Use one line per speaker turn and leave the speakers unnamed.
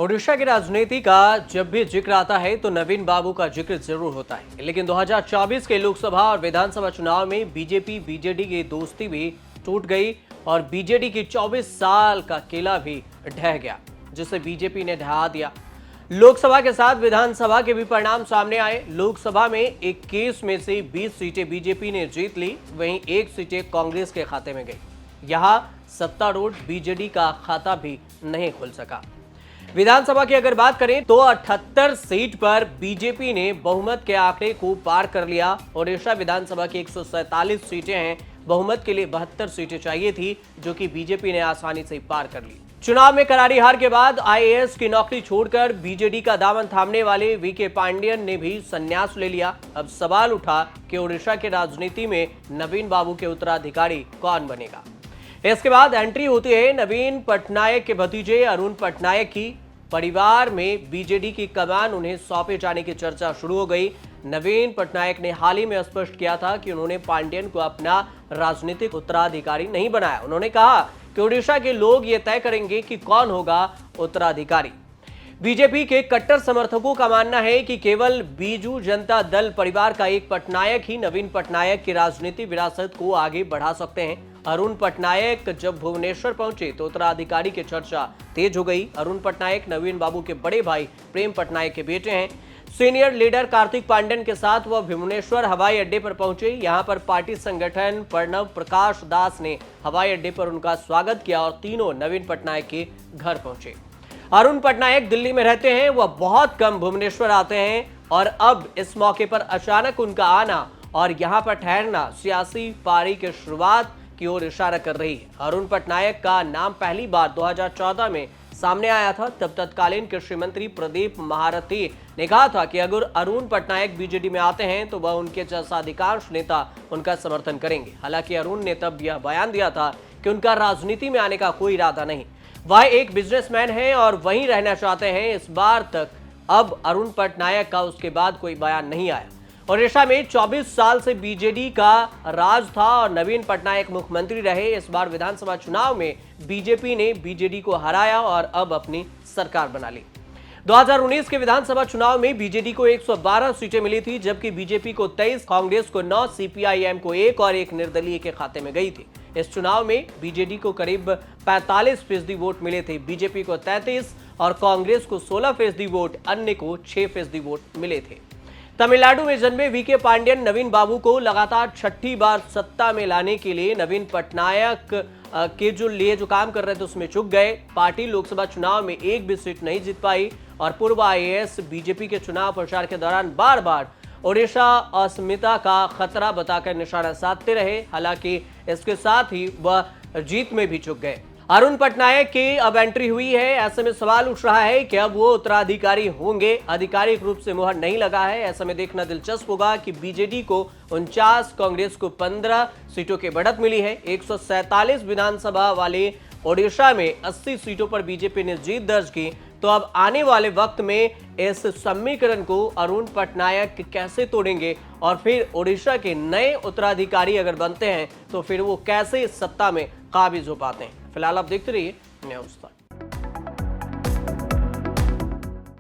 ओडिशा की राजनीति का जब भी जिक्र आता है तो नवीन बाबू का जिक्र जरूर होता है, लेकिन 2024 के लोकसभा और विधानसभा चुनाव में बीजेपी बीजेडी की दोस्ती भी टूट गई और बीजेडी की 24 साल का किला भी ढह गया, जिसे बीजेपी ने ढहा दिया। लोकसभा के साथ विधानसभा के भी परिणाम सामने आए। लोकसभा में 21 में से 20 सीटें बीजेपी ने जीत ली, वहीं 1 सीटें कांग्रेस के खाते में गई। यहां सत्तारूढ़ बीजेडी का खाता भी नहीं खुल सका। विधानसभा की अगर बात करें तो 78 सीट पर बीजेपी ने बहुमत के आंकड़े को पार कर लिया। ओडिशा विधानसभा की 147 सीटें हैं, बहुमत के लिए 72 सीटें चाहिए थी, जो कि बीजेपी ने आसानी से पार कर ली। चुनाव में करारी हार के बाद आईएएस की नौकरी छोड़कर बीजेडी का दामन थामने वाले वीके पांडेयन ने भी संन्यास ले लिया। अब सवाल उठा कि ओडिशा की राजनीति में नवीन बाबू के उत्तराधिकारी कौन बनेगा। इसके बाद एंट्री होती है नवीन पटनायक के भतीजे अरुण पटनायक की। परिवार में बीजेडी की कमान उन्हें सौंपे जाने की चर्चा शुरू हो गई। नवीन पटनायक ने हाल ही में स्पष्ट किया था कि उन्होंने पांडेयन को अपना राजनीतिक उत्तराधिकारी नहीं बनाया। उन्होंने कहा कि ओडिशा के लोग ये तय करेंगे कि कौन होगा उत्तराधिकारी। बीजेपी के कट्टर समर्थकों का मानना है कि केवल बीजू जनता दल परिवार का एक पटनायक ही नवीन पटनायक की राजनीतिक विरासत को आगे बढ़ा सकते हैं। अरुण पटनायक जब भुवनेश्वर पहुंचे तो उत्तराधिकारी की चर्चा तेज हो गई। अरुण पटनायक नवीन बाबू के बड़े भाई प्रेम पटनायक के बेटे हैं। सीनियर लीडर कार्तिक पांडेयन के साथ वह भुवनेश्वर हवाई अड्डे पर पहुंचे। यहां पर पार्टी संगठन प्रणव प्रकाश दास ने हवाई अड्डे पर उनका स्वागत किया और तीनों नवीन पटनायक के घर पहुंचे। अरुण पटनायक दिल्ली में रहते हैं, वह बहुत कम भुवनेश्वर आते हैं और अब इस मौके पर अचानक उनका आना और यहां पर ठहरना सियासी पारी की शुरुआत की ओर इशारा कर रही है। अरुण पटनायक का नाम पहली बार 2014 में सामने आया था। तब तत्कालीन कृषि मंत्री प्रदीप महारथी ने कहा था कि अगर अरुण पटनायक बीजेडी में आते हैं तो वह उनके जैसा अधिकांश नेता उनका समर्थन करेंगे। हालांकि अरुण ने तब यह बयान दिया था कि उनका राजनीति में आने का कोई इरादा नहीं, वह एक बिजनेसमैन है और वहीं रहना चाहते हैं। इस बार तक अब अरुण पटनायक का उसके बाद कोई बयान नहीं आया। ओडिशा में 24 साल से बीजेडी का राज था और नवीन पटनायक मुख्यमंत्री रहे। इस बार विधानसभा चुनाव में बीजेपी ने बीजेडी को हराया और अब अपनी सरकार बना ली। 2019 के विधानसभा चुनाव में बीजेडी को 112 सीटें मिली थी, जबकि बीजेपी को 23, कांग्रेस को 9, सीपीआईएम को 1 और एक निर्दलीय के खाते में गई थी। इस चुनाव में बीजेडी को करीब 45% वोट मिले थे, बीजेपी को 33 और कांग्रेस को 16% वोट, अन्य को 6% वोट मिले थे। तमिलनाडु में जन्मे वीके पांडेयन नवीन बाबू को लगातार छठी बार सत्ता में लाने के लिए नवीन पटनायक के जो काम कर रहे थे उसमें चूक गए। पार्टी लोकसभा चुनाव में एक भी सीट नहीं जीत पाई और पूर्व आईएएस बीजेपी के चुनाव प्रचार के दौरान बार बार ओडिशा अस्मिता का खतरा बताकर निशाना साधते रहे। हालांकि इसके साथ ही वह जीत में भी चूक गए। अरुण पटनायक की अब एंट्री हुई है, ऐसे में सवाल उठ रहा है कि अब वो उत्तराधिकारी होंगे। आधिकारिक रूप से मुहर नहीं लगा है। ऐसे में देखना दिलचस्प होगा कि बीजेडी को 49, कांग्रेस को 15 सीटों की बढ़त मिली है। 147 विधानसभा वाले ओडिशा में 80 सीटों पर बीजेपी ने जीत दर्ज की। तो अब आने वाले वक्त में इस समीकरण को अरुण पटनायक कैसे तोड़ेंगे और फिर ओडिशा के नए उत्तराधिकारी अगर बनते हैं तो फिर वो कैसे सत्ता में काबिज हो पाते हैं। फिलहाल आप देखते रहिए न्यूज़ तक।